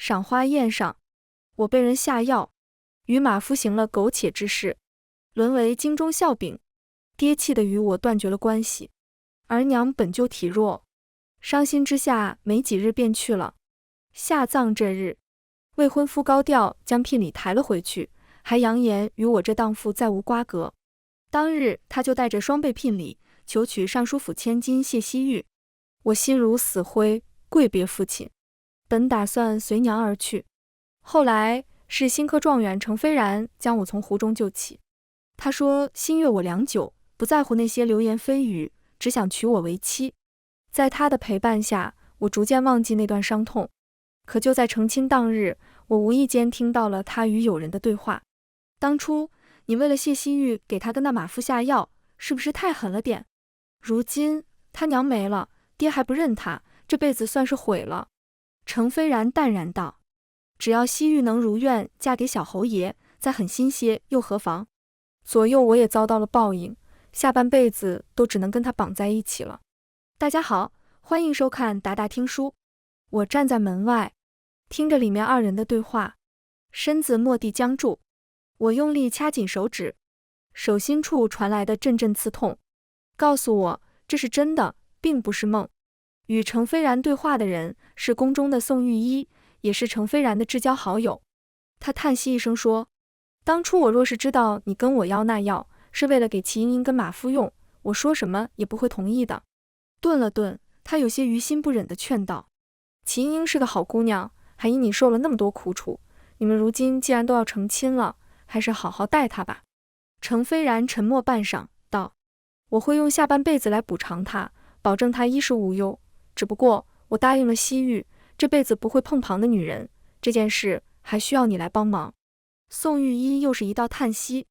赏花宴上，我被人下药，与马夫行了苟且之事，沦为京中笑柄。爹气得与我断绝了关系，儿娘本就体弱，伤心之下没几日便去了。下葬这日，未婚夫高调将聘礼抬了回去，还扬言与我这当父再无瓜葛。当日他就带着双倍聘礼求娶尚书府千金谢希玉，我心如死灰，跪别父亲，本打算随娘而去。后来是新科状元程飞然将我从湖中救起，他说心悦我良久，不在乎那些流言蜚语，只想娶我为妻。在他的陪伴下，我逐渐忘记那段伤痛。可就在成亲当日，我无意间听到了他与友人的对话。当初你为了谢希玉给他跟那马夫下药，是不是太狠了点？如今他娘没了，爹还不认他，这辈子算是毁了。程飞然淡然道，只要希玉能如愿嫁给小侯爷，再狠心些又何妨？左右我也遭到了报应，下半辈子都只能跟他绑在一起了。大家好，欢迎收看达达听书。我站在门外，听着里面二人的对话，身子蓦地僵住。我用力掐紧手指，手心处传来的阵阵刺痛，告诉我这是真的，并不是梦。与程飞然对话的人是宫中的宋御医，也是程飞然的至交好友。他叹息一声说，当初我若是知道你跟我要那药是为了给齐莺莺跟马夫用，我说什么也不会同意的。顿了顿，他有些于心不忍地劝道，齐莺莺是个好姑娘，还因你受了那么多苦楚，你们如今既然都要成亲了，还是好好待她吧。程飞然沉默半晌，道，我会用下半辈子来补偿她，保证她衣食无忧。只不过我答应了希玉，这辈子不会碰旁的女人，这件事还需要你来帮忙。宋御医又是一道叹息，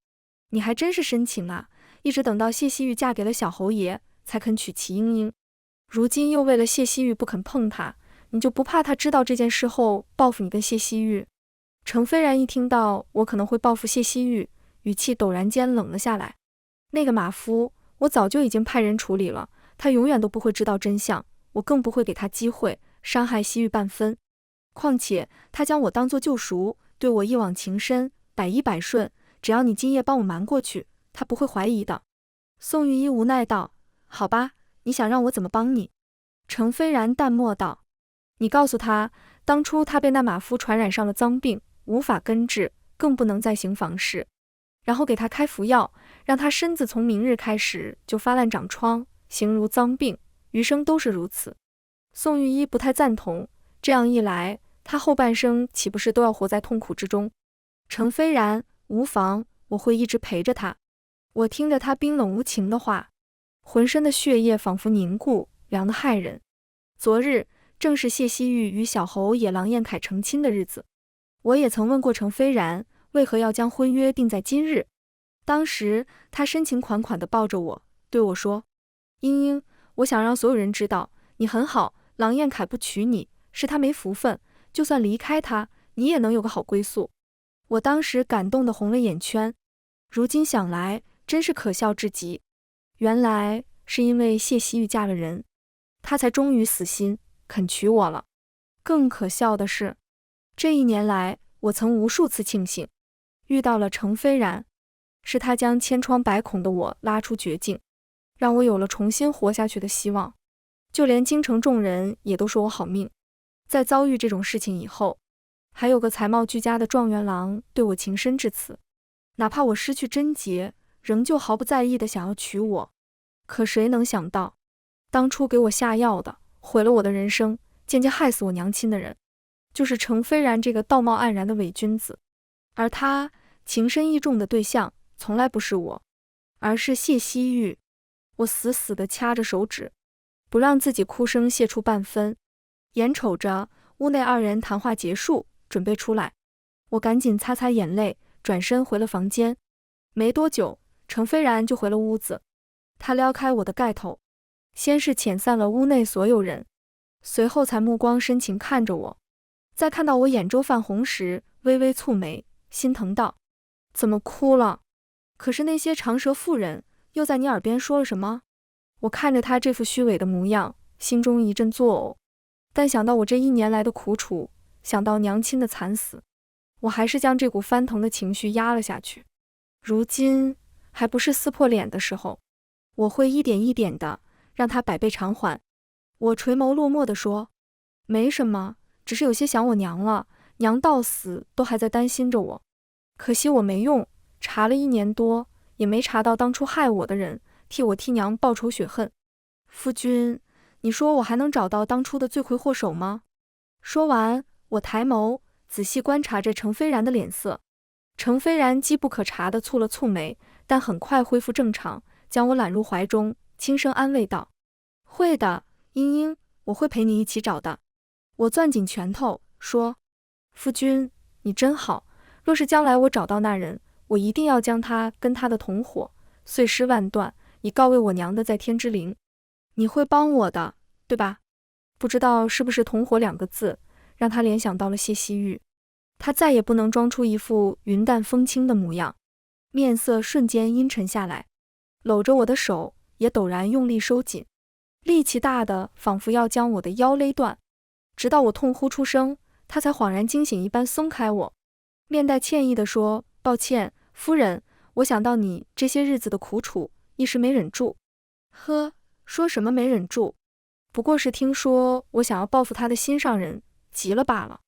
你还真是深情啊，一直等到谢希玉嫁给了小侯爷，才肯娶齐莺莺。如今又为了谢希玉不肯碰她，你就不怕她知道这件事后报复你跟谢希玉？程飞然一听到我可能会报复谢希玉，语气陡然间冷了下来。那个马夫，我早就已经派人处理了，他永远都不会知道真相，我更不会给他机会伤害希玉半分。况且他将我当作救赎，对我一往情深，百依百顺，只要你今夜帮我瞒过去，他不会怀疑的。宋御医无奈道，好吧，你想让我怎么帮你？程飞然淡漠道，你告诉他，当初他被那马夫传染上了脏病，无法根治，更不能再行房事，然后给他开服药，让他身子从明日开始就发烂长疮，形如脏病，余生都是如此。宋御医不太赞同，这样一来，他后半生岂不是都要活在痛苦之中？程飞然，无妨，我会一直陪着他。我听着他冰冷无情的话，浑身的血液仿佛凝固，凉得骇人。昨日正是谢希玉与小侯野郎彦凯成亲的日子，我也曾问过程飞然，为何要将婚约定在今日。当时他深情款款地抱着我，对我说，莺莺，我想让所有人知道，你很好，郎彦凯不娶你，是他没福分，就算离开他，你也能有个好归宿。我当时感动得红了眼圈，如今想来，真是可笑至极。原来是因为谢希玉嫁了人，他才终于死心，肯娶我了。更可笑的是，这一年来，我曾无数次庆幸，遇到了程飞然，是他将千疮百孔的我拉出绝境，让我有了重新活下去的希望。就连京城众人也都说我好命。在遭遇这种事情以后，还有个才貌俱佳的状元郎对我情深至此，哪怕我失去贞洁，仍旧毫不在意的想要娶我。可谁能想到，当初给我下药的，毁了我的人生，间接害死我娘亲的人，就是程飞然这个道貌岸然的伪君子。而他情深意重的对象，从来不是我，而是谢希玉。我死死地掐着手指，不让自己哭声泄出半分。眼瞅着屋内二人谈话结束，准备出来，我赶紧擦擦眼泪，转身回了房间。没多久，程飞然就回了屋子。他撩开我的盖头，先是遣散了屋内所有人，随后才目光深情看着我。在看到我眼周泛红时，微微蹙眉，心疼道，怎么哭了？可是那些长舌妇人又在你耳边说了什么？我看着他这副虚伪的模样，心中一阵作呕，但想到我这一年来的苦楚，想到娘亲的惨死，我还是将这股翻腾的情绪压了下去。如今还不是撕破脸的时候，我会一点一点的让他百倍偿还。我垂眸落寞地说，没什么，只是有些想我娘了，娘到死都还在担心着我。可惜我没用，查了1年多，也没查到当初害我的人，替我替娘报仇雪恨。夫君，你说我还能找到当初的罪魁祸首吗？说完，我抬眸，仔细观察着程飞然的脸色。程飞然机不可察地蹙了蹙眉，但很快恢复正常，将我揽入怀中，轻声安慰道：会的，茵茵，我会陪你一起找的。我攥紧拳头，说：夫君，你真好，若是将来我找到那人，我一定要将他跟他的同伙碎尸万段，以告慰我娘的在天之灵。你会帮我的，对吧？不知道是不是同伙2个字，让他联想到了谢希玉。他再也不能装出一副云淡风轻的模样，面色瞬间阴沉下来，搂着我的手也陡然用力收紧，力气大的仿佛要将我的腰勒断。直到我痛呼出声，他才恍然惊醒一般松开我，面带歉意地说：抱歉，夫人，我想到你这些日子的苦楚，一时没忍住。呵，说什么没忍住，不过是听说我想要报复他的心上人，急了罢了。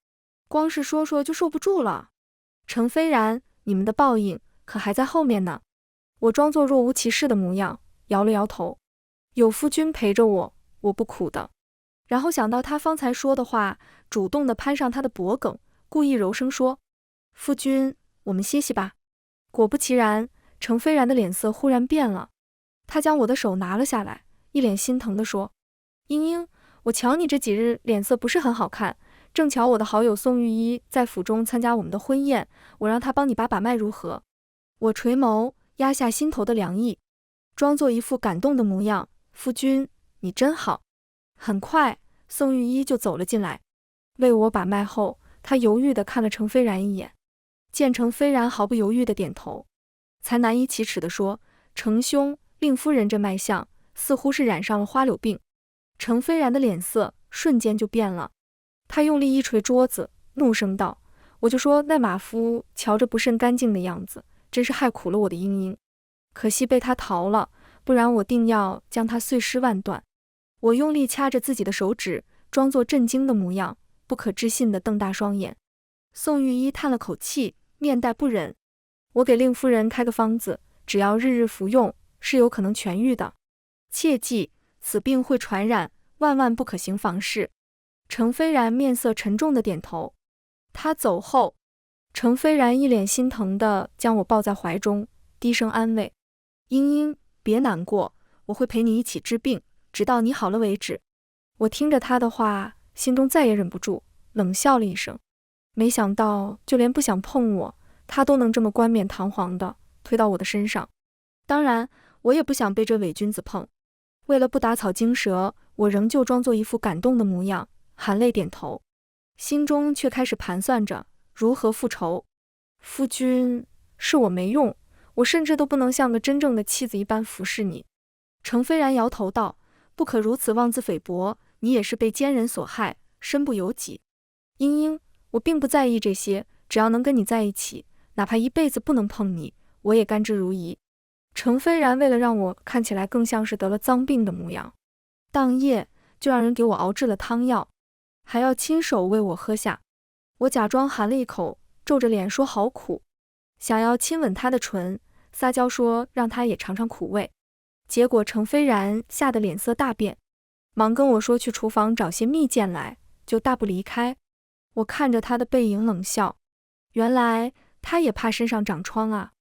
光是说说就受不住了。程飞然，你们的报应可还在后面呢。我装作若无其事的模样，摇了摇头。有夫君陪着我，我不苦的。然后想到他方才说的话，主动地攀上他的脖颈，故意柔声说：夫君，我们歇息吧。果不其然，程飞然的脸色忽然变了，他将我的手拿了下来，一脸心疼地说：茵茵，我瞧你这几日脸色不是很好看，正巧我的好友宋玉一在府中参加我们的婚宴，我让他帮你把脉如何？我垂眸，压下心头的凉意，装作一副感动的模样：夫君，你真好。很快，宋玉一就走了进来，为我把脉后，他犹豫地看了程飞然一眼，见程飞然毫不犹豫地点头，才难以启齿地说：程兄，令夫人这脉象似乎是染上了花柳病。程飞然的脸色瞬间就变了，他用力一捶桌子，怒声道：我就说那马夫瞧着不甚干净的样子，真是害苦了我的茵茵，可惜被他逃了，不然我定要将他碎尸万段。我用力掐着自己的手指，装作震惊的模样，不可置信地瞪大双眼。宋玉一叹了口气，面带不忍：我给令夫人开个方子，只要日日服用，是有可能痊愈的。切记，此病会传染，万万不可行房事。程飞然面色沉重地点头。他走后，程飞然一脸心疼地将我抱在怀中，低声安慰：茵茵，别难过，我会陪你一起治病，直到你好了为止。我听着他的话，心中再也忍不住，冷笑了一声。没想到就连不想碰我，他都能这么冠冕堂皇地推到我的身上。当然，我也不想被这伪君子碰。为了不打草惊蛇，我仍旧装作一副感动的模样，含泪点头，心中却开始盘算着如何复仇。夫君，是我没用，我甚至都不能像个真正的妻子一般服侍你。程飞然摇头道：不可如此妄自菲薄，你也是被奸人所害，身不由己。茵茵，我并不在意这些，只要能跟你在一起，哪怕一辈子不能碰你，我也甘之如饴。程飞然为了让我看起来更像是得了脏病的模样，当夜就让人给我熬制了汤药，还要亲手为我喝下。我假装含了一口，皱着脸说好苦，想要亲吻他的唇，撒娇说让他也尝尝苦味。结果程飞然吓得脸色大变，忙跟我说去厨房找些蜜饯来，就大步离开。我看着他的背影冷笑，原来他也怕身上长疮啊。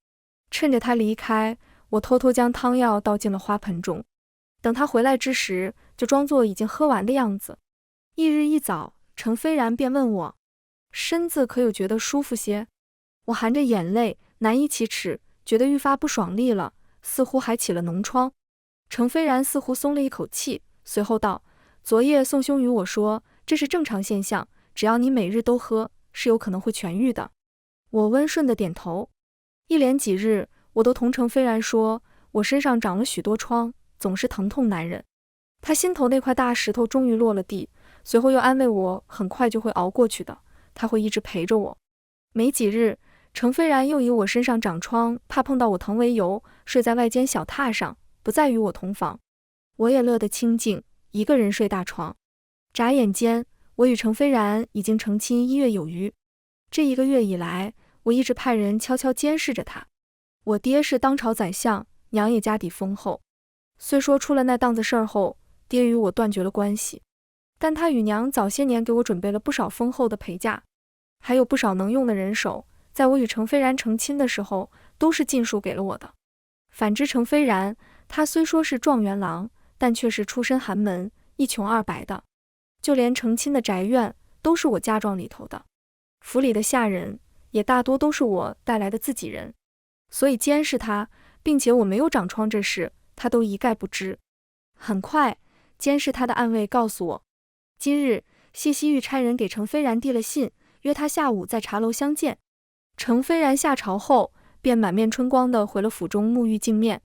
趁着他离开，我偷偷将汤药倒进了花盆中，等他回来之时，就装作已经喝完的样子。翌日一早，程飞然便问我，身子可有觉得舒服些？我含着眼泪，难以启齿，觉得愈发不爽利了，似乎还起了脓疮。程飞然似乎松了一口气，随后道：昨夜宋兄与我说，这是正常现象，只要你每日都喝，是有可能会痊愈的。我温顺地点头。一连几日，我都同程飞然说，我身上长了许多疮，总是疼痛难忍。他心头那块大石头终于落了地，随后又安慰我很快就会熬过去的，他会一直陪着我。没几日，程飞然又以我身上长疮，怕碰到我疼为由，睡在外间小榻上，不再与我同房。我也乐得清静，一个人睡大床。眨眼间，我与程飞然已经成亲1月有余。这1个月以来，我一直派人悄悄监视着他。我爹是当朝宰相，娘也家底丰厚。虽说出了那档子事儿后，爹与我断绝了关系，但他与娘早些年给我准备了不少丰厚的陪嫁，还有不少能用的人手，在我与程飞然成亲的时候，都是尽数给了我的。反之程飞然，他虽说是状元郎，但却是出身寒门，一穷二白的，就连成亲的宅院都是我嫁妆里头的，府里的下人也大多都是我带来的自己人，所以监视他，并且我没有长疮这事，他都一概不知。很快，监视他的暗卫告诉我，今日谢希玉差人给程飞然递了信，约他下午在茶楼相见。程飞然下朝后，便满面春光地回了府中沐浴净面，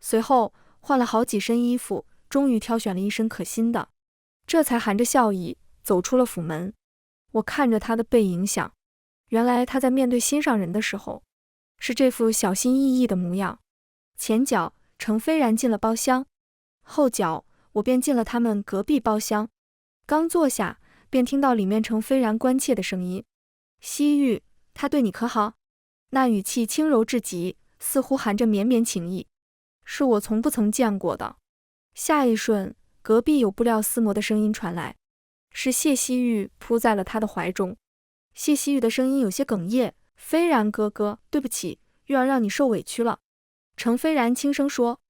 随后换了好几身衣服，终于挑选了一身可心的，这才含着笑意走出了府门。我看着他的背影想，原来他在面对心上人的时候，是这副小心翼翼的模样。前脚程飞然进了包厢，后脚我便进了他们隔壁包厢。刚坐下，便听到里面程飞然关切的声音：“希玉，他对你可好？”那语气轻柔至极，似乎含着绵绵情意，是我从不曾见过的。下一瞬，隔壁有布料撕磨的声音传来，是谢希玉扑在了他的怀中。谢希玉的声音有些哽咽：“飞然哥哥，对不起，玉儿让你受委屈了。”程飞然轻声说：“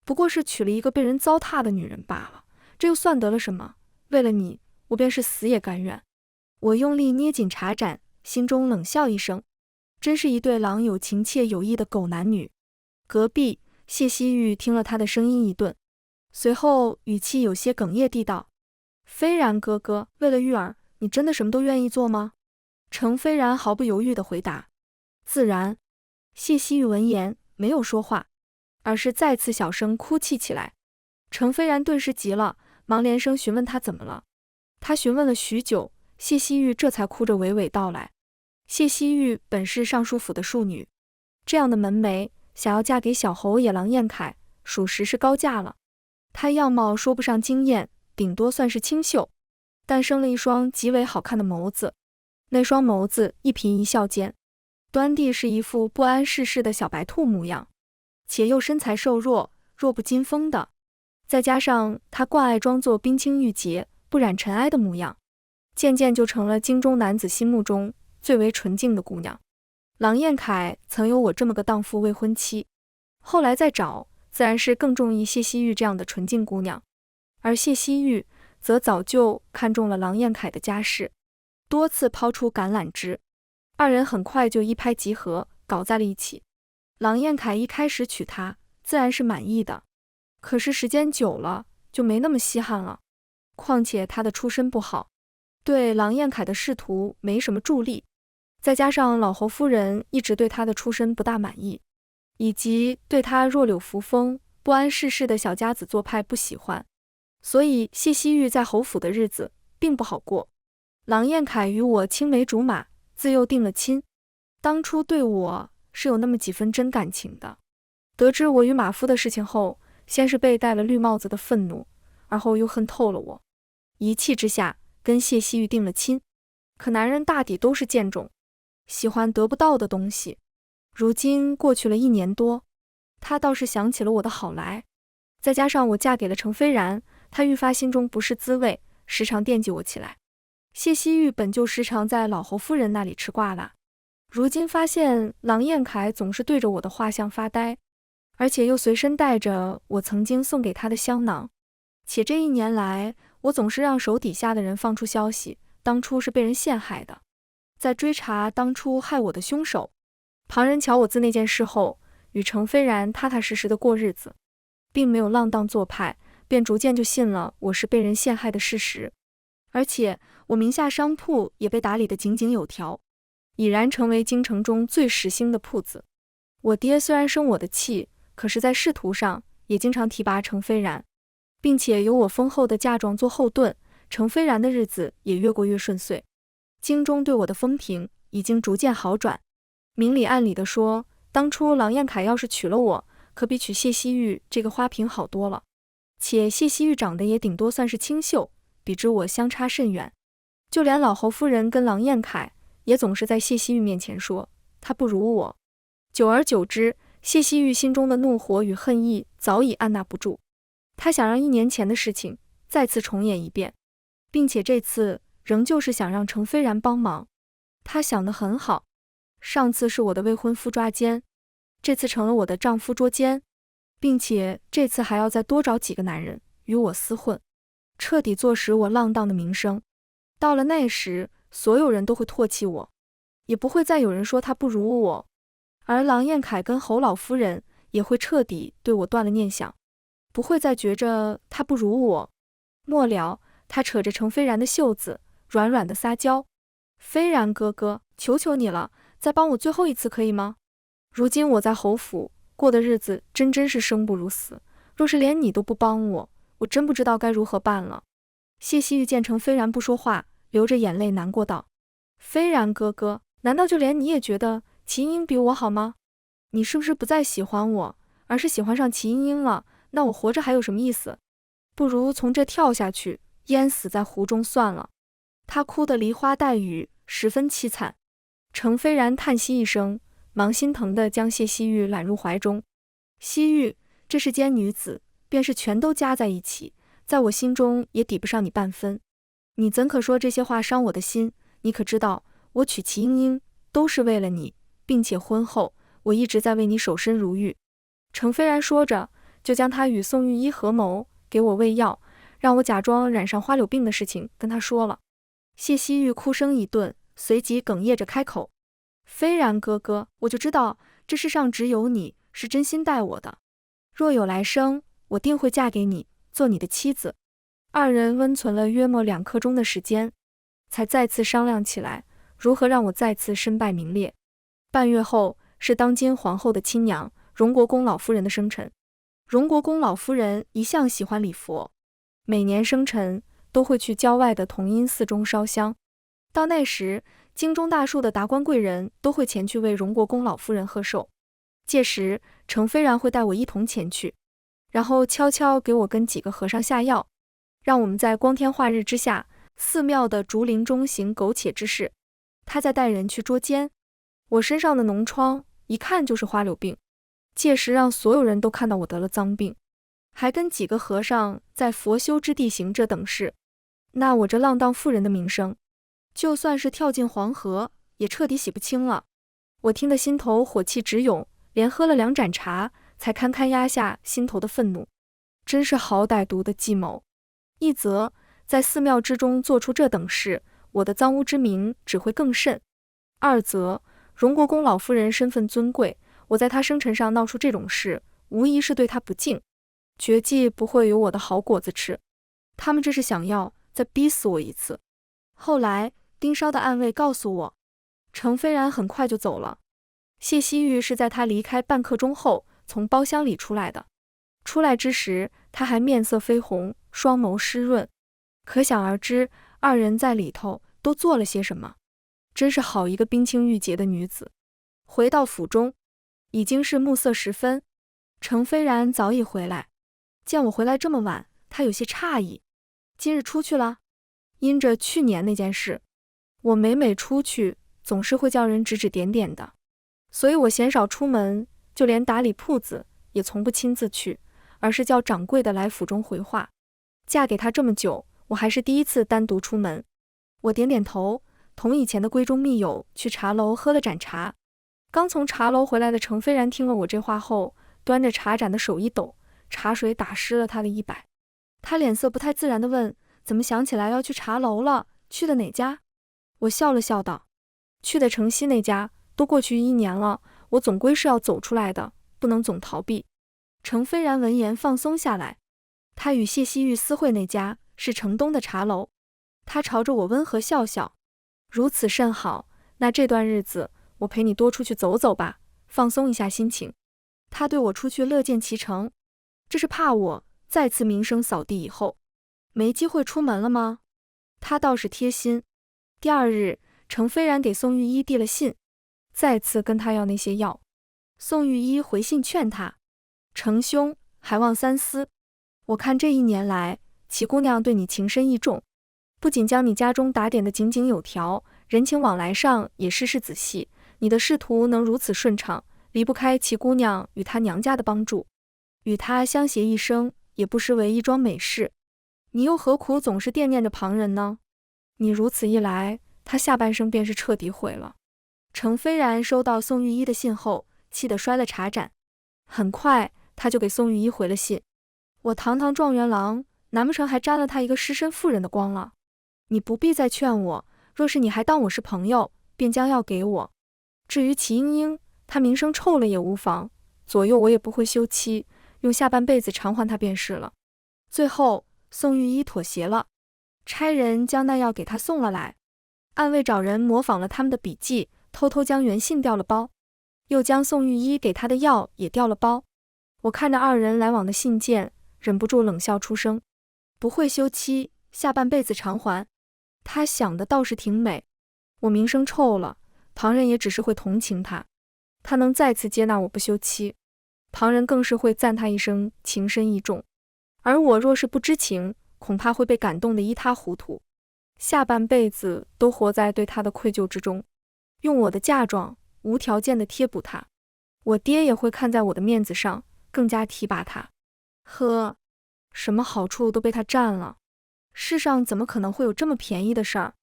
不过是娶了一个被人糟蹋的女人罢了，这又算得了什么？为了你，我便是死也甘愿。”我用力捏紧茶盏，心中冷笑一声，真是一对郎有情妾有意的狗男女。隔壁谢希玉听了他的声音一顿，随后语气有些哽咽地道：“飞然哥哥，为了玉儿，你真的什么都愿意做吗？”程飞然毫不犹豫地回答：“自然。”谢希玉闻言没有说话，而是再次小声哭泣起来。程飞然顿时急了，忙连声询问他怎么了。他询问了许久，谢希玉这才哭着娓娓道来。谢希玉本是尚书府的庶女，这样的门楣想要嫁给小侯爷郎彦凯，属实是高价了。她样貌说不上惊艳，顶多算是清秀，但生了一双极为好看的眸子，那双眸子一颦一笑间，端地是一副不谙世事的小白兔模样，且又身材瘦弱，弱不禁风的，再加上她惯爱装作冰清玉洁，不染尘埃的模样，渐渐就成了京中男子心目中最为纯净的姑娘。郎彦凯曾有我这么个荡妇未婚妻，后来再找，自然是更中意谢希玉这样的纯净姑娘，而谢希玉则早就看中了郎彦凯的家世，多次抛出橄榄枝，二人很快就一拍即合，搞在了一起。郎彦凯一开始娶她，自然是满意的，可是时间久了就没那么稀罕了，况且他的出身不好，对郎彦凯的仕途没什么助力，再加上老侯夫人一直对他的出身不大满意，以及对他弱柳扶风、不谙世事的小家子做派不喜欢，所以谢希玉在侯府的日子并不好过。郎彦凯与我青梅竹马，自幼定了亲，当初对我是有那么几分真感情的。得知我与马夫的事情后，先是被戴了绿帽子的愤怒，而后又恨透了我，一气之下跟谢希玉定了亲。可男人大抵都是贱种，喜欢得不到的东西。如今过去了1年多，他倒是想起了我的好来，再加上我嫁给了程飞然，他愈发心中不是滋味，时常惦记我起来。谢希玉本就时常在老侯夫人那里吃挂啦，如今发现郎彦凯总是对着我的画像发呆，而且又随身带着我曾经送给他的香囊，且这1年来我总是让手底下的人放出消息，当初是被人陷害的，在追查当初害我的凶手。旁人瞧我自那件事后，与程飞然踏踏实实的过日子，并没有浪荡做派，便逐渐就信了我是被人陷害的事实。而且我名下商铺也被打理得井井有条，已然成为京城中最时兴的铺子。我爹虽然生我的气，可是在仕途上也经常提拔程飞然，并且有我丰厚的嫁妆做后盾，程飞然的日子也越过越顺遂。京中对我的风评已经逐渐好转。明里暗里地说，当初郎彦凯要是娶了我，可比娶谢希玉这个花瓶好多了。且谢希玉长得也顶多算是清秀，比之我相差甚远。就连老侯夫人跟郎彦凯也总是在谢希玉面前说他不如我。久而久之，谢希玉心中的怒火与恨意早已按捺不住，他想让1年前的事情再次重演一遍，并且这次仍旧是想让程飞然帮忙。他想得很好，上次是我的未婚夫抓奸，这次成了我的丈夫捉奸，并且这次还要再多找几个男人与我厮混，彻底坐实我浪荡的名声。到了那时，所有人都会唾弃我，也不会再有人说他不如我，而郎彦凯跟侯老夫人也会彻底对我断了念想，不会再觉着他不如我。末了，他扯着程飞然的袖子，软软的撒娇：“飞然哥哥，求求你了，再帮我最后一次可以吗？如今我在侯府过的日子真是生不如死，若是连你都不帮我，我真不知道该如何办了。”谢希玉见程飞然不说话，流着眼泪难过道：“飞然哥哥，难道就连你也觉得齐英英比我好吗？你是不是不再喜欢我，而是喜欢上齐英英了？那我活着还有什么意思？不如从这跳下去，淹死在湖中算了。”他哭得梨花带雨，十分凄惨。程飞然叹息一声，忙心疼地将谢希玉揽入怀中。希玉，这世间女子，便是全都加在一起，在我心中也抵不上你半分。你怎可说这些话伤我的心？你可知道，我娶齐英英都是为了你，并且婚后我一直在为你守身如玉。程飞然说着，就将他与宋玉一合谋给我喂药，让我假装染上花柳病的事情跟他说了。谢希玉哭声一顿，随即哽咽着开口：“飞然哥哥，我就知道这世上只有你是真心待我的，若有来生，我定会嫁给你，做你的妻子。”二人温存了约莫2刻钟的时间，才再次商量起来如何让我再次身败名裂。半月后，是当今皇后的亲娘荣国公老夫人的生辰。荣国公老夫人一向喜欢礼佛，每年生辰都会去郊外的同音寺中烧香。到那时，京中大数的达官贵人都会前去为荣国公老夫人贺寿。届时，程飞然会带我一同前去，然后悄悄给我跟几个和尚下药，让我们在光天化日之下，寺庙的竹林中行苟且之事。他再带人去捉奸。我身上的脓疮一看就是花柳病，届时让所有人都看到我得了脏病，还跟几个和尚在佛修之地行这等事，那我这浪荡妇人的名声，就算是跳进黄河，也彻底洗不清了。我听得心头火气直涌，连喝了2盏茶，才堪堪压下心头的愤怒。真是好歹毒的计谋！一则在寺庙之中做出这等事，我的脏污之名只会更甚；二则荣国公老夫人身份尊贵，我在她生辰上闹出这种事，无疑是对她不敬，绝技不会有我的好果子吃。他们这是想要再逼死我一次。后来丁烧的暗卫告诉我，程飞然很快就走了。谢希玉是在他离开半刻钟后从包厢里出来的。出来之时，他还面色绯红，双眸湿润，可想而知二人在里头都做了些什么。真是好一个冰清玉洁的女子。回到府中，已经是暮色时分，程飞然早已回来，见我回来这么晚，他有些诧异。今日出去了？因着去年那件事，我每出去总是会叫人指指点点的，所以我鲜少出门，就连打理铺子也从不亲自去，而是叫掌柜的来府中回话。嫁给他这么久，我还是第一次单独出门。我点点头，同以前的闺中密友去茶楼喝了盏茶。刚从茶楼回来的程飞然听了我这话后，端着茶盏的手一抖，茶水打湿了他的衣摆。他脸色不太自然地问：“怎么想起来要去茶楼了？去的哪家？”我笑了笑道：“去的城西那家，都过去1年了，我总归是要走出来的，不能总逃避。”程飞然闻言放松下来，他与谢希玉私会那家是城东的茶楼。他朝着我温和笑笑：“如此甚好，那这段日子我陪你多出去走走吧，放松一下心情。”他对我出去乐见其成，这是怕我再次名声扫地以后没机会出门了吗？他倒是贴心。第二日，程飞然给宋玉一递了信，再次跟他要那些药。宋玉一回信劝他：程兄，还望三思。我看这1年来，齐姑娘对你情深意重，不仅将你家中打点得井井有条，人情往来上也事事仔细。你的仕途能如此顺畅，离不开齐姑娘与她娘家的帮助，与她相携一生，也不失为一桩美事。你又何苦总是惦念着旁人呢？你如此一来，她下半生便是彻底毁了。程飞然收到宋玉一的信后，气得摔了茶盏。很快，他就给宋玉一回了信：我堂堂状元郎，难不成还沾了他一个失身妇人的光了？你不必再劝我，若是你还当我是朋友，便将要给我。至于齐莺莺，她名声臭了也无妨，左右我也不会休妻，用下半辈子偿还她便是了。最后，宋玉一妥协了，差人将那药给他送了来，暗卫找人模仿了他们的笔记，偷偷将原信调了包，又将宋玉一给他的药也调了包。我看着2人来往的信件，忍不住冷笑出声。不会休妻，下半辈子偿还，他想的倒是挺美。我名声臭了，旁人也只是会同情他，他能再次接纳我不休妻，旁人更是会赞他一声情深意重，而我若是不知情，恐怕会被感动得一塌糊涂，下半辈子都活在对他的愧疚之中，用我的嫁妆无条件的贴补他，我爹也会看在我的面子上，更加提拔他。呵，什么好处都被他占了，世上怎么可能会有这么便宜的事儿？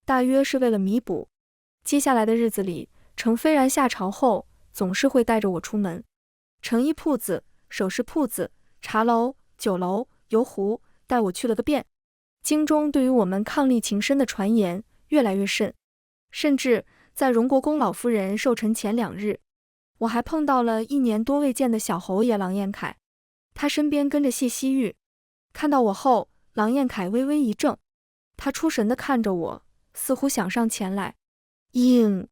大约是为了弥补。接下来的日子里，程飞然下朝后总是会带着我出门，成衣铺子、首饰铺子、茶楼、酒楼、油壶，带我去了个遍。京中对于我们伉俪情深的传言越来越甚，甚至在荣国公老夫人寿辰前2日，我还碰到了1年多未见的小侯爷郎彦凯，他身边跟着谢希玉。看到我后，郎彦凯微微一怔，他出神地看着我，似乎想上前来应，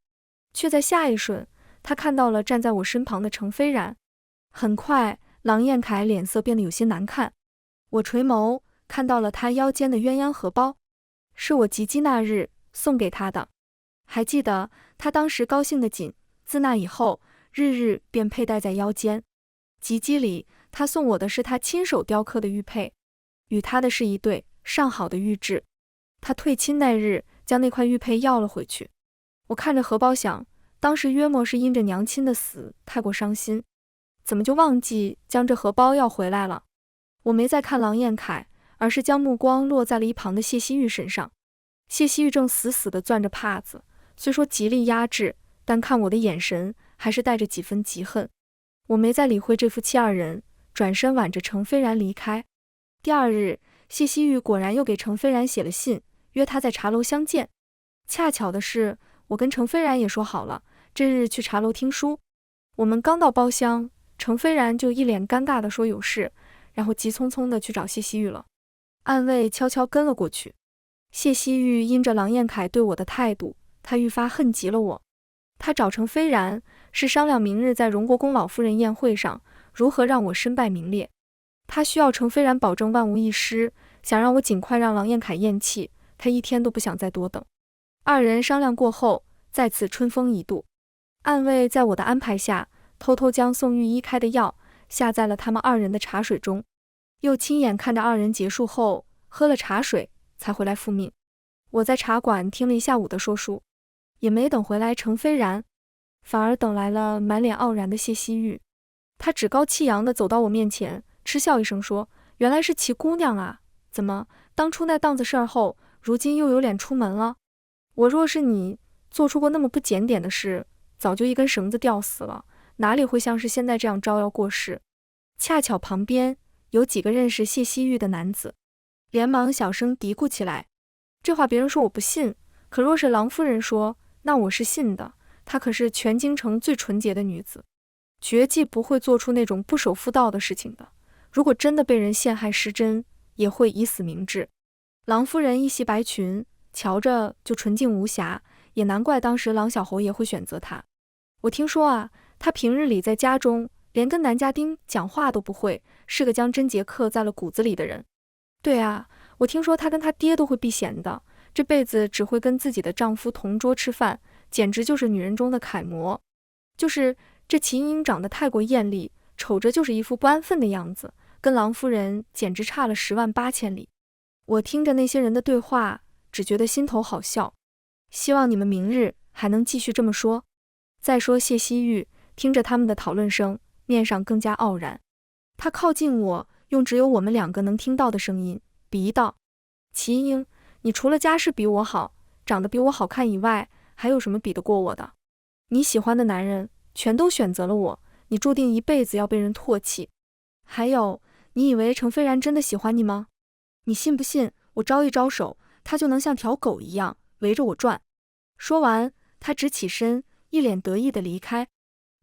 却在下一瞬，他看到了站在我身旁的程飞然。很快，郎彦凯脸色变得有些难看。我垂眸，看到了他腰间的鸳鸯荷包，是我及笄那日送给他的。还记得他当时高兴得紧，自那以后，日日便佩戴在腰间。及笄里，他送我的是他亲手雕刻的玉佩，与他的是一对上好的玉质。他退亲那日，将那块玉佩要了回去。我看着荷包想，当时约莫是因着娘亲的死太过伤心，怎么就忘记将这荷包要回来了？我没再看郎彦凯，而是将目光落在了一旁的谢希玉身上。谢希玉正死死地攥着帕子，虽说极力压制，但看我的眼神还是带着几分嫉恨。我没再理会这夫妻2人，转身挽着程飞然离开。第2日，谢希玉果然又给程飞然写了信，约他在茶楼相见。恰巧的是，我跟程飞然也说好了，这日去茶楼听书。我们刚到包厢，程飞然就一脸尴尬地说有事，然后急匆匆地去找谢希玉了。暗卫悄悄跟了过去。谢希玉因着郎彦凯对我的态度，他愈发恨极了我。他找程飞然是商量明日在荣国公老夫人宴会上如何让我身败名裂。他需要程飞然保证万无一失，想让我尽快让郎彦凯咽气，他1天都不想再多等。2人商量过后，再次春风一度。暗卫在我的安排下，偷偷将宋玉一开的药下在了他们2人的茶水中，又亲眼看着2人结束后喝了茶水才回来复命。我在茶馆听了一下午的说书，也没等回来程飞然，反而等来了满脸傲然的谢希玉。他趾高气扬地走到我面前，嗤笑一声说：原来是齐姑娘啊，怎么当初那档子事儿后，如今又有脸出门了？我若是你，做出过那么不检点的事，早就一根绳子吊死了，哪里会像是现在这样招摇过市？恰巧旁边有几个认识谢希玉的男子，连忙小声嘀咕起来。这话别人说我不信，可若是郎夫人说，那我是信的。她可是全京城最纯洁的女子，绝技不会做出那种不守妇道的事情的。如果真的被人陷害失贞，也会以死明志。郎夫人一袭白裙，瞧着就纯净无瑕，也难怪当时郎小侯爷会选择她。我听说啊，她平日里在家中连跟男家丁讲话都不会，是个将贞洁刻在了骨子里的人。对啊，我听说她跟她爹都会避嫌的，这辈子只会跟自己的丈夫同桌吃饭，简直就是女人中的楷模。就是这齐英长得太过艳丽，瞅着就是一副不安分的样子，跟郎夫人简直差了108000里。我听着那些人的对话，只觉得心头好笑。希望你们明日还能继续这么说。再说谢希玉，听着他们的讨论声，面上更加傲然。他靠近我，用只有我们2个能听到的声音鄙夷道：齐英，你除了家世比我好，长得比我好看以外，还有什么比得过我的？你喜欢的男人全都选择了我，你注定一辈子要被人唾弃。还有，你以为程飞然真的喜欢你吗？你信不信我招一招手，他就能像条狗一样围着我转？说完，他直起身，一脸得意地离开。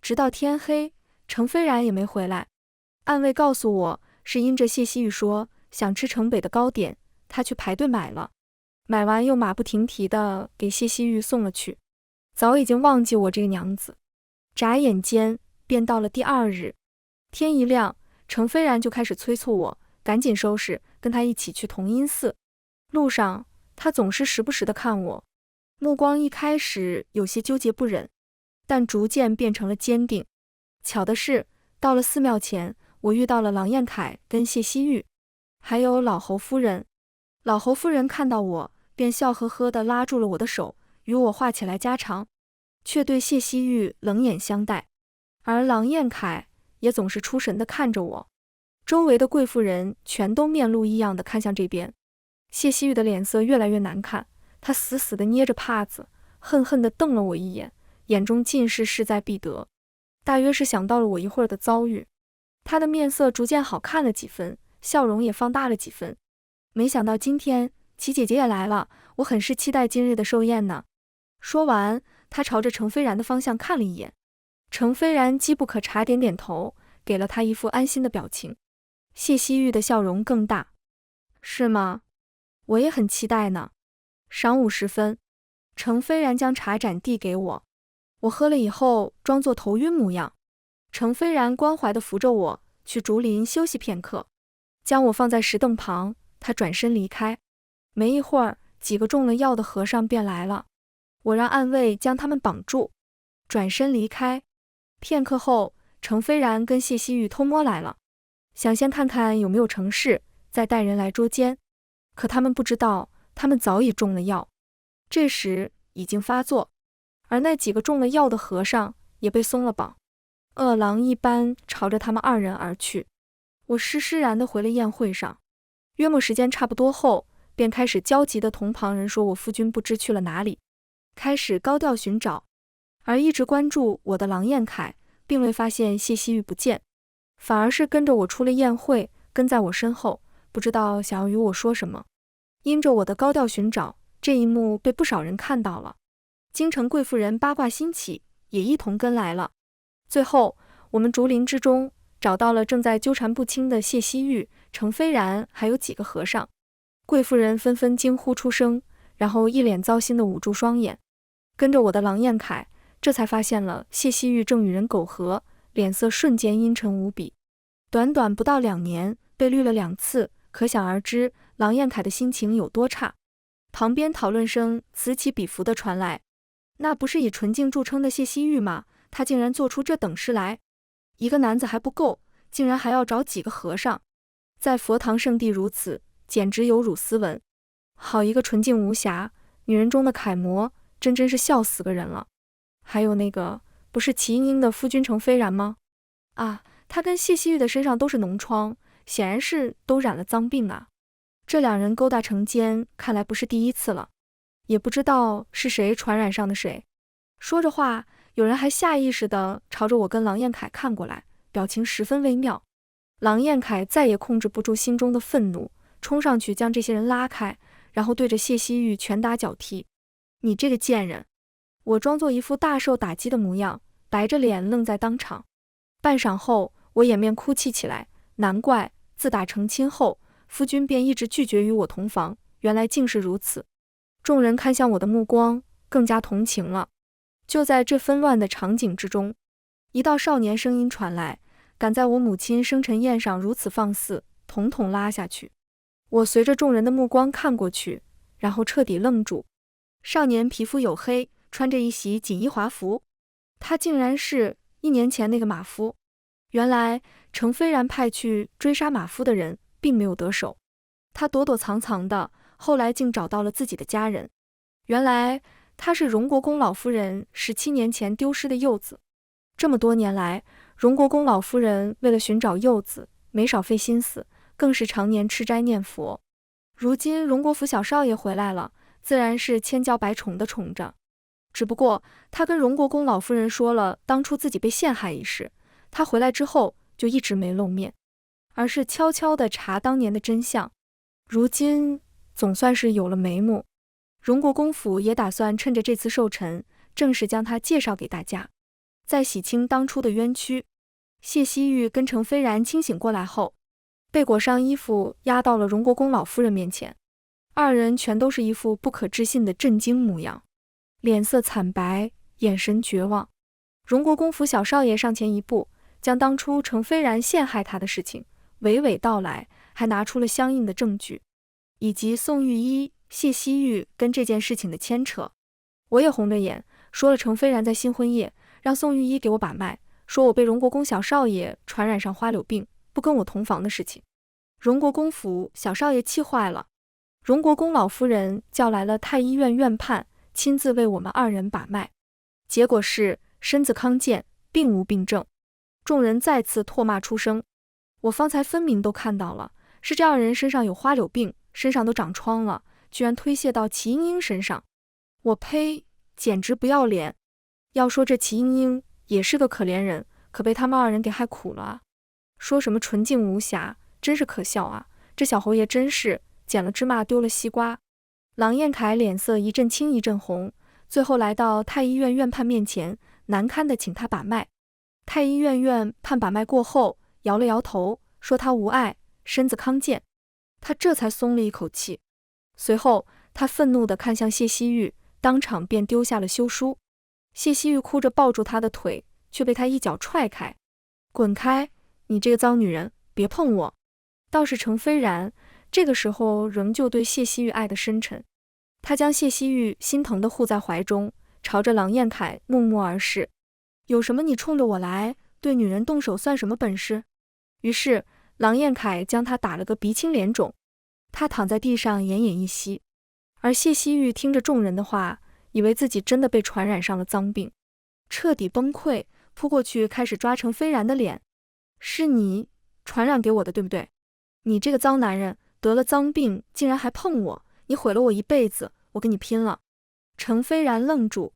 直到天黑，程飞然也没回来。暗卫告诉我，是因着谢希玉说想吃城北的糕点，他去排队买了，买完又马不停蹄地给谢希玉送了去。早已经忘记我这个娘子。眨眼间便到了第2日，天一亮，程飞然就开始催促我赶紧收拾，跟他一起去同音寺。路上，他总是时不时地看我，目光一开始有些纠结不忍，但逐渐变成了坚定。巧的是，到了寺庙前，我遇到了郎彦凯跟谢希玉，还有老侯夫人。老侯夫人看到我，便笑呵呵地拉住了我的手，与我话起来家常，却对谢希玉冷眼相待。而郎彦凯也总是出神地看着我。周围的贵妇人全都面露异样地看向这边。谢希玉的脸色越来越难看，她死死地捏着帕子，恨恨地瞪了我一眼，眼中尽是势在必得，大约是想到了我一会儿的遭遇。她的面色逐渐好看了几分，笑容也放大了几分。没想到今天齐姐姐也来了，我很是期待今日的寿宴呢。说完，她朝着程飞然的方向看了一眼。程飞然机不可察点点头，给了他一副安心的表情。谢希玉的笑容更大。是吗？我也很期待呢。晌午时分，程飞然将茶盏递给我，我喝了以后装作头晕模样。程飞然关怀地扶着我去竹林休息片刻，将我放在石凳旁，他转身离开。没一会儿，几个中了药的和尚便来了，我让暗卫将他们绑住，转身离开。片刻后，程飞然跟谢希玉偷摸来了，想先看看有没有成事，再带人来捉奸。可他们不知道，他们早已中了药，这时已经发作，而那几个中了药的和尚也被松了绑，饿狼一般朝着他们2人而去。我施施然地回了宴会上。约莫时间差不多后，便开始焦急地同旁人说我夫君不知去了哪里，开始高调寻找。而一直关注我的郎彦凯并未发现谢希玉不见，反而是跟着我出了宴会，跟在我身后，不知道想要与我说什么。因着我的高调寻找，这一幕被不少人看到了。京城贵妇人八卦兴起，也一同跟来了。最后，我们竹林之中找到了正在纠缠不清的谢希玉、程飞然还有几个和尚。贵妇人纷纷惊呼出声，然后一脸糟心地捂住双眼。跟着我的郎彦凯这才发现了谢希玉正与人苟合，脸色瞬间阴沉无比。短短不到2年，被绿了2次，可想而知郎彦凯的心情有多差。旁边讨论声此起彼伏地传来，那不是以纯净著称的谢希玉吗？他竟然做出这等事来，一个男子还不够，竟然还要找几个和尚，在佛堂圣地如此，简直有辱斯文。好一个纯净无瑕，女人中的楷模，真是笑死个人了。还有那个，不是齐英英的夫君程飞然吗？啊，他跟谢希玉的身上都是脓疮，显然是都染了脏病啊。这2人勾搭成奸，看来不是第一次了，也不知道是谁传染上的谁。说着话，有人还下意识地朝着我跟郎彦凯看过来，表情十分微妙。郎彦凯再也控制不住心中的愤怒，冲上去将这些人拉开，然后对着谢希玉拳打脚踢。你这个贱人！我装作一副大受打击的模样，白着脸愣在当场。半晌后，我掩面哭泣起来，难怪自打成亲后，夫君便一直拒绝与我同房，原来竟是如此。众人看向我的目光更加同情了。就在这纷乱的场景之中，一道少年声音传来，敢在我母亲生辰宴上如此放肆，统统拉下去。我随着众人的目光看过去，然后彻底愣住。少年皮肤黝黑，穿着一袭锦衣华服，他竟然是1年前那个马夫。原来程飞然派去追杀马夫的人并没有得手，他躲躲藏藏的，后来竟找到了自己的家人。原来他是荣国公老夫人17年前丢失的幼子。这么多年来，荣国公老夫人为了寻找幼子，没少费心思，更是常年吃斋念佛。如今荣国府小少爷回来了，自然是千娇百宠的宠着。只不过他跟荣国公老夫人说了当初自己被陷害一事，他回来之后就一直没露面，而是悄悄地查当年的真相。如今总算是有了眉目，荣国公府也打算趁着这次寿辰，正式将他介绍给大家，再洗清当初的冤屈。谢希玉跟程飞然清醒过来后，被裹上衣服押到了荣国公老夫人面前，二人全都是一副不可置信的震惊模样，脸色惨白，眼神绝望。荣国公府小少爷上前一步，将当初程飞然陷害他的事情娓娓道来，还拿出了相应的证据，以及宋玉一、谢希玉跟这件事情的牵扯。我也红着眼说了程飞然在新婚夜让宋玉一给我把脉，说我被荣国公小少爷传染上花柳病，不跟我同房的事情。荣国公府小少爷气坏了，荣国公老夫人叫来了太医院院判，亲自为我们二人把脉，结果是身子康健，并无病症。众人再次唾骂出声。我方才分明都看到了，是这二人身上有花柳病，身上都长疮了，居然推卸到齐英英身上。我呸，简直不要脸！要说这齐英英也是个可怜人，可被他们二人给害苦了啊！说什么纯净无瑕，真是可笑啊！这小侯爷真是捡了芝麻丢了西瓜。郎彦凯脸色一阵青一阵红，最后来到太医院院判面前，难堪地请他把脉。太医院院判把脉过后，摇了摇头，说他无碍，身子康健。他这才松了一口气。随后他愤怒地看向谢希玉，当场便丢下了休书。谢希玉哭着抱住他的腿，却被他一脚踹开。滚开，你这个脏女人，别碰我！倒是程飞然这个时候仍旧对谢希玉爱得深沉，他将谢希玉心疼地护在怀中，朝着郎彦凯怒目而视。有什么你冲着我来，对女人动手算什么本事？于是郎彦凯将他打了个鼻青脸肿，他躺在地上奄奄一息。而谢希玉听着众人的话，以为自己真的被传染上了脏病，彻底崩溃，扑过去开始抓程飞然的脸。是你传染给我的，对不对？你这个脏男人，得了脏病竟然还碰我，你毁了我一辈子，我跟你拼了！程飞然愣住，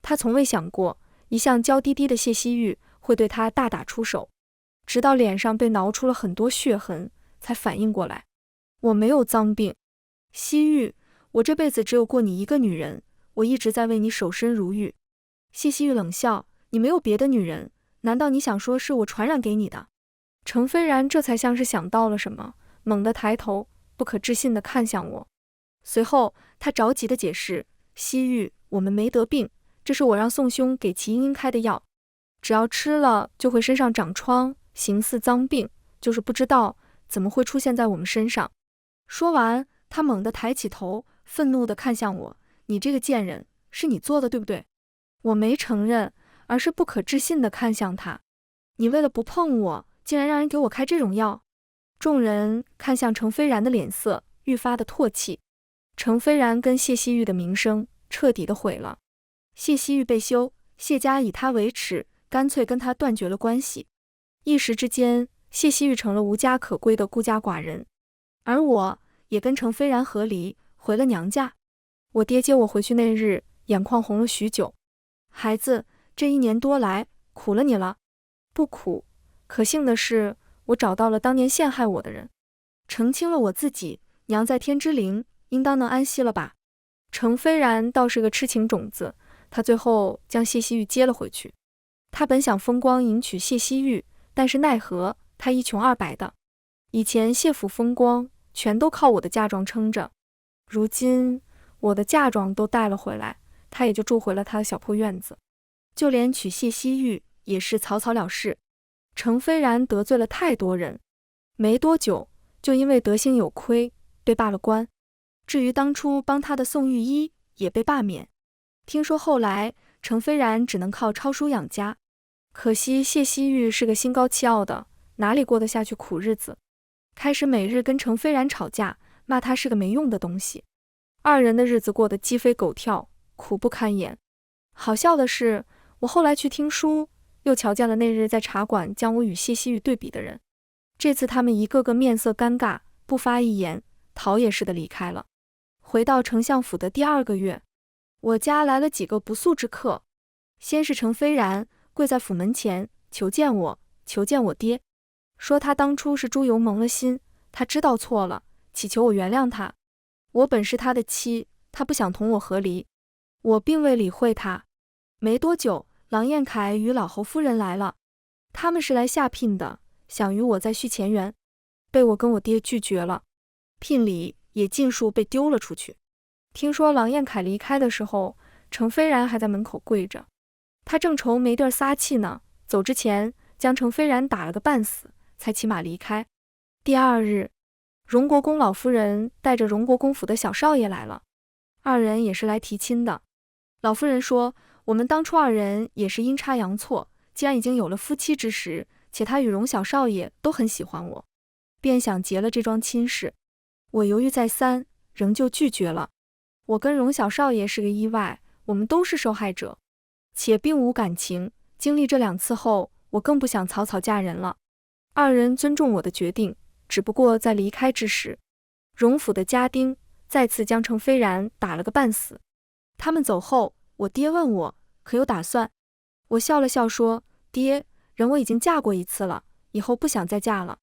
他从未想过一向娇滴滴的谢希玉会对他大打出手，直到脸上被挠出了很多血痕，才反应过来。我没有脏病，希玉，我这辈子只有过你一个女人，我一直在为你守身如玉。谢希玉冷笑，你没有别的女人，难道你想说是我传染给你的？程飞然这才像是想到了什么，猛地抬头，不可置信地看向我。随后他着急地解释，希玉，我们没得病，这是我让宋兄给齐英英开的药，只要吃了就会身上长疮，形似脏病，就是不知道怎么会出现在我们身上。说完，他猛地抬起头，愤怒地看向我，你这个贱人，是你做的对不对？我没承认，而是不可置信地看向他，你为了不碰我，竟然让人给我开这种药。众人看向程飞然的脸色愈发的唾弃，程飞然跟谢希玉的名声彻底的毁了。谢希玉被休，谢家以他为耻，干脆跟他断绝了关系。一时之间，谢希玉成了无家可归的孤家寡人，而我也跟程飞然和离，回了娘家。我爹接我回去那日，眼眶红了许久。孩子，这1年多来，苦了你了。不苦，可幸的是，我找到了当年陷害我的人，澄清了我自己，娘在天之灵，应当能安息了吧。程飞然倒是个痴情种子，他最后将谢希玉接了回去。他本想风光迎娶谢希玉，但是奈何他一穷二白的，以前谢府风光全都靠我的嫁妆撑着，如今我的嫁妆都带了回来，他也就住回了他的小破院子，就连娶谢希玉也是草草了事。程飞然得罪了太多人，没多久就因为德行有亏被罢了官。至于当初帮他的宋玉一也被罢免。听说后来程飞然只能靠抄书养家，可惜谢希玉是个心高气傲的，哪里过得下去苦日子，开始每日跟程飞然吵架，骂他是个没用的东西。二人的日子过得鸡飞狗跳，苦不堪言。好笑的是，我后来去听书，又瞧见了那日在茶馆将我与谢希玉对比的人。这次他们一个个面色尴尬，不发一言，逃也似的离开了。回到丞相府的第2个月，我家来了几个不速之客。先是程飞然跪在府门前求见我，求见我爹，说他当初是猪油蒙了心，他知道错了，祈求我原谅他。我本是他的妻，他不想同我和离，我并未理会他。没多久，郎彦凯与老侯夫人来了，他们是来下聘的，想与我再续前缘，被我跟我爹拒绝了，聘礼也尽数被丢了出去。听说郎彦凯离开的时候，程飞然还在门口跪着，他正愁没地儿撒气呢，走之前将程飞然打了个半死，才骑马离开。第2日，荣国公老夫人带着荣国公府的小少爷来了，二人也是来提亲的。老夫人说，我们当初二人也是阴差阳错，既然已经有了夫妻之实，且他与荣小少爷都很喜欢我，便想结了这桩亲事。我犹豫再三，仍旧拒绝了。我跟荣小少爷是个意外，我们都是受害者，且并无感情。经历这2次后，我更不想草草嫁人了。二人尊重我的决定，只不过在离开之时，荣府的家丁再次将程飞然打了个半死。他们走后，我爹问我可有打算，我笑了笑说，爹，人我已经嫁过1次了，以后不想再嫁了。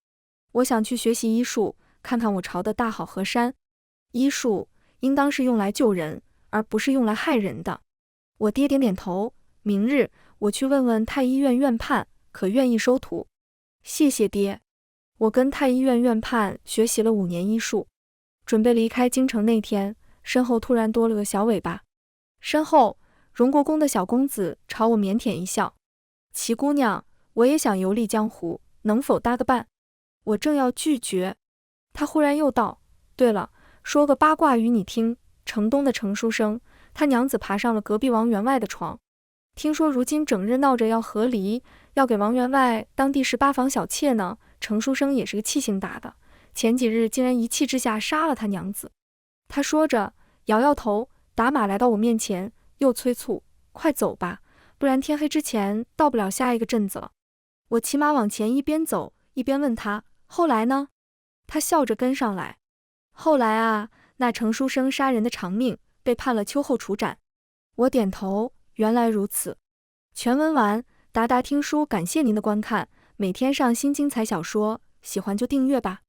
我想去学习医术，看看我朝的大好河山。医术应当是用来救人，而不是用来害人的。我爹点点头，明日我去问问太医院院判，可愿意收徒。谢谢爹。我跟太医院院判学习了5年医术，准备离开京城那天，身后突然多了个小尾巴。身后荣国公的小公子朝我腼腆一笑，齐姑娘，我也想游历江湖，能否搭个伴？我正要拒绝，他忽然又道，对了，说个八卦与你听，城东的程书生，他娘子爬上了隔壁王员外的床，听说如今整日闹着要和离，要给王员外当第18房小妾呢。程书生也是个气性大的，前几日竟然一气之下杀了他娘子。他说着摇摇头，打马来到我面前，又催促，快走吧，不然天黑之前到不了下一个镇子了。我骑马往前，一边走一边问他，后来呢？他笑着跟上来，后来啊，那程书生杀人的偿命，被判了秋后处斩。我点头，原来如此。全文完，达达听书感谢您的观看，每天上新精彩小说，喜欢就订阅吧。